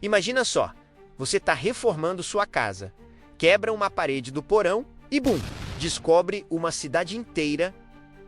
Imagina só, você está reformando sua casa, quebra uma parede do porão e bum, descobre uma cidade inteira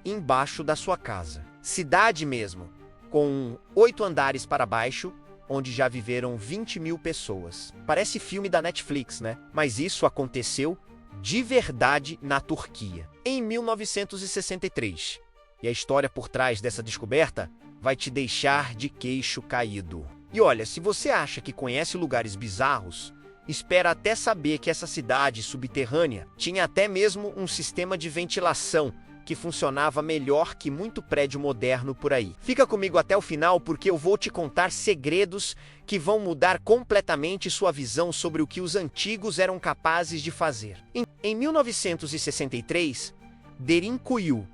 embaixo da sua casa. Cidade mesmo, com 8 andares para baixo, onde já viveram 20.000 pessoas. Parece filme da Netflix, né? Mas isso aconteceu de verdade na Turquia, em 1963. E a história por trás dessa descoberta vai te deixar de queixo caído. E olha, se você acha que conhece lugares bizarros, espera até saber que essa cidade subterrânea tinha até mesmo um sistema de ventilação que funcionava melhor que muito prédio moderno por aí. Fica comigo até o final porque eu vou te contar segredos que vão mudar completamente sua visão sobre o que os antigos eram capazes de fazer. Em 1963, Derinkuyu,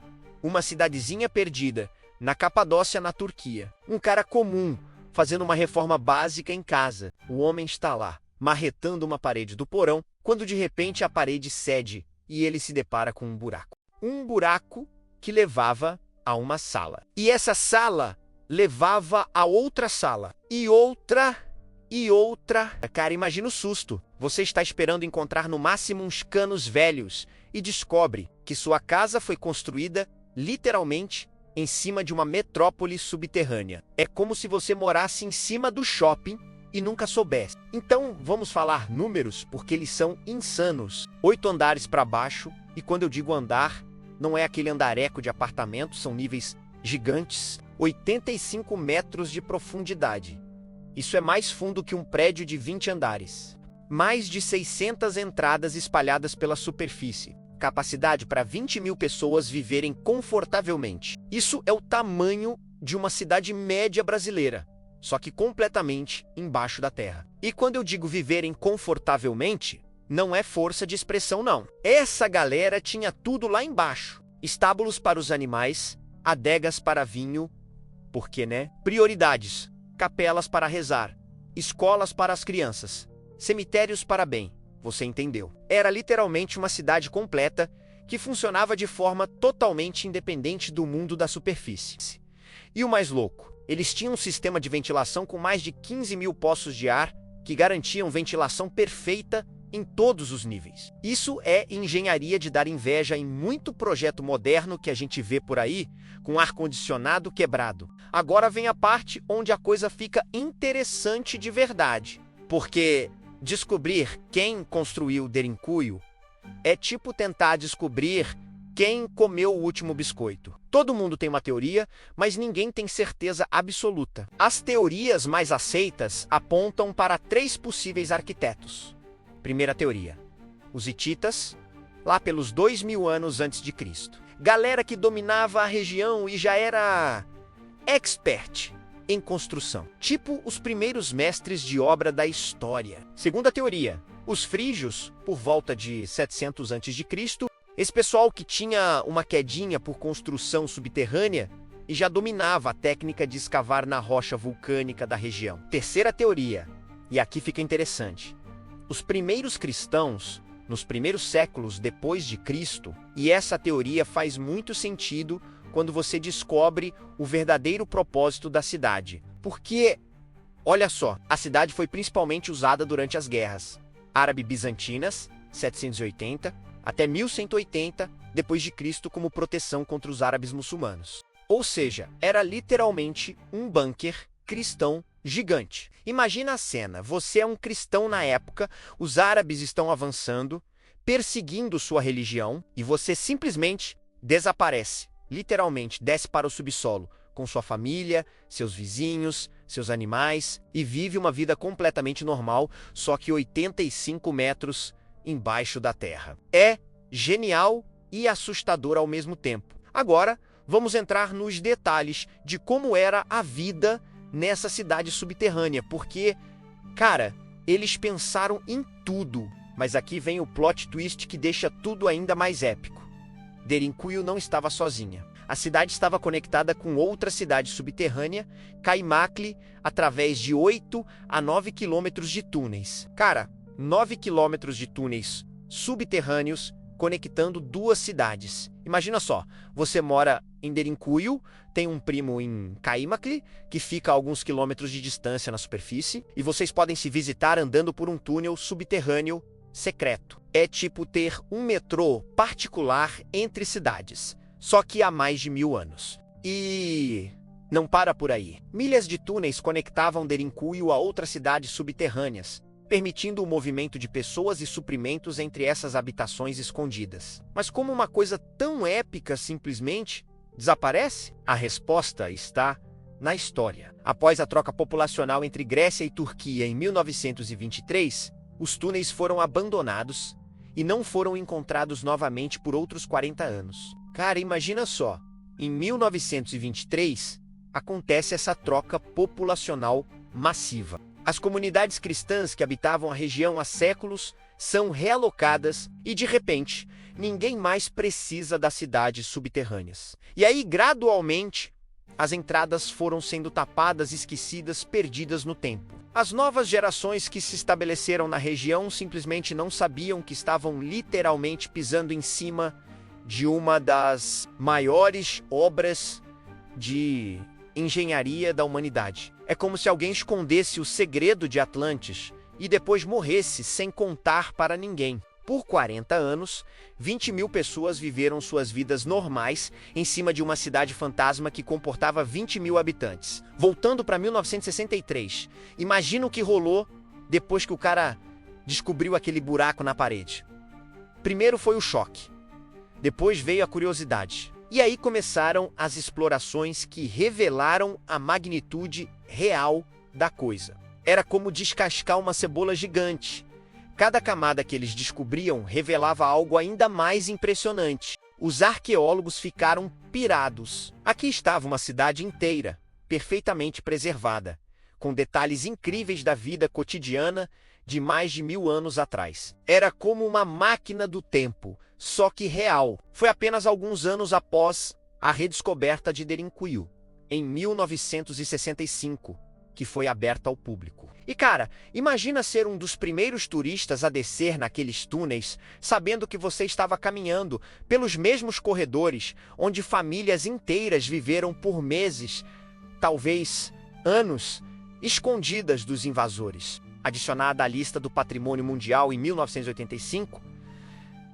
uma cidadezinha perdida na Capadócia, na Turquia. Um cara comum, fazendo uma reforma básica em casa. O homem está lá, marretando uma parede do porão, quando de repente a parede cede e ele se depara com um buraco. Um buraco que levava a uma sala. E essa sala levava a outra sala. E outra, e outra. Cara, imagina o susto. Você está esperando encontrar no máximo uns canos velhos e descobre que sua casa foi construída, literalmente, em cima de uma metrópole subterrânea. É como se você morasse em cima do shopping e nunca soubesse. Então, vamos falar números, porque eles são insanos. 8 andares para baixo, e quando eu digo andar, não é aquele andareco de apartamento, são níveis gigantes. 85 metros de profundidade. Isso é mais fundo que um prédio de 20 andares. Mais de 600 entradas espalhadas pela superfície. Capacidade para 20.000 pessoas viverem confortavelmente. Isso é o tamanho de uma cidade média brasileira, só que completamente embaixo da terra. E quando eu digo viverem confortavelmente, não é força de expressão, não. Essa galera tinha tudo lá embaixo. Estábulos para os animais, adegas para vinho, porque, né? Prioridades, capelas para rezar, escolas para as crianças, cemitérios para bem. Você entendeu? Era literalmente uma cidade completa que funcionava de forma totalmente independente do mundo da superfície. E o mais louco, eles tinham um sistema de ventilação com mais de 15.000 poços de ar que garantiam ventilação perfeita em todos os níveis. Isso é engenharia de dar inveja em muito projeto moderno que a gente vê por aí, com ar-condicionado quebrado. Agora vem a parte onde a coisa fica interessante de verdade, porque descobrir quem construiu Derinkuyu é tipo tentar descobrir quem comeu o último biscoito. Todo mundo tem uma teoria, mas ninguém tem certeza absoluta. As teorias mais aceitas apontam para 3 possíveis arquitetos. Primeira teoria: os hititas, lá pelos 2.000 anos antes de Cristo. Galera que dominava a região e já era expert em construção. Tipo os primeiros mestres de obra da história. Segunda teoria: os frígios, por volta de 700 a.C., esse pessoal que tinha uma quedinha por construção subterrânea e já dominava a técnica de escavar na rocha vulcânica da região. Terceira teoria, e aqui fica interessante: os primeiros cristãos, nos primeiros séculos depois de Cristo, e essa teoria faz muito sentido quando você descobre o verdadeiro propósito da cidade. Porque, olha só, a cidade foi principalmente usada durante as guerras árabe-bizantinas, 780, até 1180 depois de Cristo, como proteção contra os árabes muçulmanos. Ou seja, era literalmente um bunker cristão gigante. Imagina a cena: você é um cristão na época, os árabes estão avançando, perseguindo sua religião, e você simplesmente desaparece. Literalmente, desce para o subsolo, com sua família, seus vizinhos, seus animais, e vive uma vida completamente normal, só que 85 metros embaixo da terra. É genial e assustador ao mesmo tempo. Agora, vamos entrar nos detalhes de como era a vida nessa cidade subterrânea, porque, cara, eles pensaram em tudo. Mas aqui vem o plot twist que deixa tudo ainda mais épico. Derinkuyu não estava sozinha. A cidade estava conectada com outra cidade subterrânea, Kaymakli, através de 8 a 9 quilômetros de túneis. Cara, 9 quilômetros de túneis subterrâneos conectando 2 cidades. Imagina só, você mora em Derinkuyu, tem um primo em Kaimakli, que fica a alguns quilômetros de distância na superfície, e vocês podem se visitar andando por um túnel subterrâneo secreto. É tipo ter um metrô particular entre cidades, só que há mais de 1000 anos. E não para por aí. Milhas de túneis conectavam Derinkuyu a outras cidades subterrâneas, permitindo o movimento de pessoas e suprimentos entre essas habitações escondidas. Mas como uma coisa tão épica simplesmente desaparece? A resposta está na história. Após a troca populacional entre Grécia e Turquia em 1923, os túneis foram abandonados e não foram encontrados novamente por outros 40 anos. Cara, imagina só, em 1923 acontece essa troca populacional massiva. As comunidades cristãs que habitavam a região há séculos são realocadas e, de repente, ninguém mais precisa das cidades subterrâneas. E aí, gradualmente, as entradas foram sendo tapadas, esquecidas, perdidas no tempo. As novas gerações que se estabeleceram na região simplesmente não sabiam que estavam literalmente pisando em cima de uma das maiores obras de engenharia da humanidade. É como se alguém escondesse o segredo de Atlantis e depois morresse sem contar para ninguém. Por 40 anos, 20.000 pessoas viveram suas vidas normais em cima de uma cidade fantasma que comportava 20.000 habitantes. Voltando para 1963, imagina o que rolou depois que o cara descobriu aquele buraco na parede. Primeiro foi o choque, depois veio a curiosidade. E aí começaram as explorações que revelaram a magnitude real da coisa. Era como descascar uma cebola gigante. Cada camada que eles descobriam revelava algo ainda mais impressionante. Os arqueólogos ficaram pirados. Aqui estava uma cidade inteira, perfeitamente preservada, com detalhes incríveis da vida cotidiana de mais de 1000 anos atrás. Era como uma máquina do tempo, só que real. Foi apenas alguns anos após a redescoberta de Derinkuyu, em 1965, que foi aberta ao público. E cara, imagina ser um dos primeiros turistas a descer naqueles túneis, sabendo que você estava caminhando pelos mesmos corredores onde famílias inteiras viveram por meses, talvez anos, escondidas dos invasores. Adicionada à lista do Patrimônio Mundial em 1985,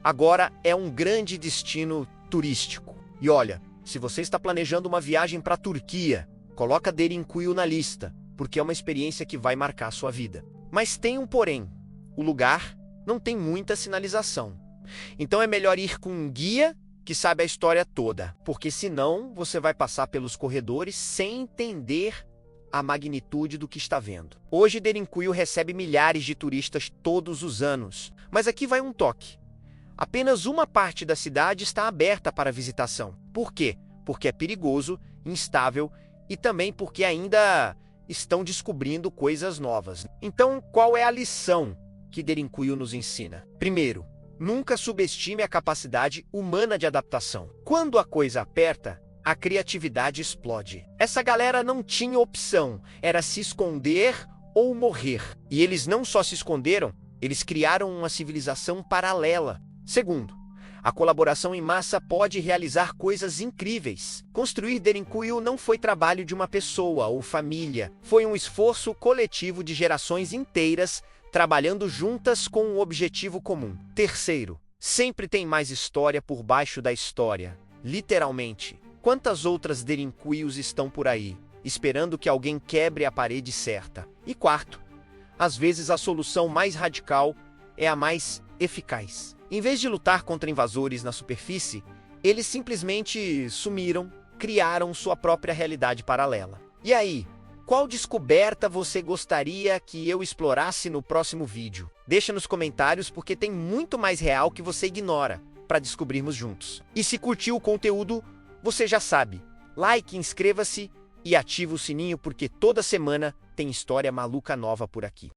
agora é um grande destino turístico. E olha, se você está planejando uma viagem para a Turquia, coloca Derinkuyu na lista, porque é uma experiência que vai marcar a sua vida. Mas tem um porém, o lugar não tem muita sinalização. Então é melhor ir com um guia que sabe a história toda, porque senão você vai passar pelos corredores sem entender a magnitude do que está vendo. Hoje Derinkuyu recebe milhares de turistas todos os anos, mas aqui vai um toque. Apenas uma parte da cidade está aberta para visitação. Por quê? Porque é perigoso, instável e também porque ainda estão descobrindo coisas novas. Então, qual é a lição que Derinkuyu nos ensina? Primeiro, nunca subestime a capacidade humana de adaptação. Quando a coisa aperta, a criatividade explode. Essa galera não tinha opção, era se esconder ou morrer. E eles não só se esconderam, eles criaram uma civilização paralela. Segundo, a colaboração em massa pode realizar coisas incríveis. Construir Derinkuyu não foi trabalho de uma pessoa ou família, foi um esforço coletivo de gerações inteiras trabalhando juntas com um objetivo comum. Terceiro, sempre tem mais história por baixo da história. Literalmente. Quantas outras Derinkuyus estão por aí, esperando que alguém quebre a parede certa? E quarto, às vezes a solução mais radical é a mais eficaz. Em vez de lutar contra invasores na superfície, eles simplesmente sumiram, criaram sua própria realidade paralela. E aí, qual descoberta você gostaria que eu explorasse no próximo vídeo? Deixa nos comentários porque tem muito mais real que você ignora para descobrirmos juntos. E se curtiu o conteúdo, você já sabe, like, inscreva-se e ativa o sininho porque toda semana tem história maluca nova por aqui.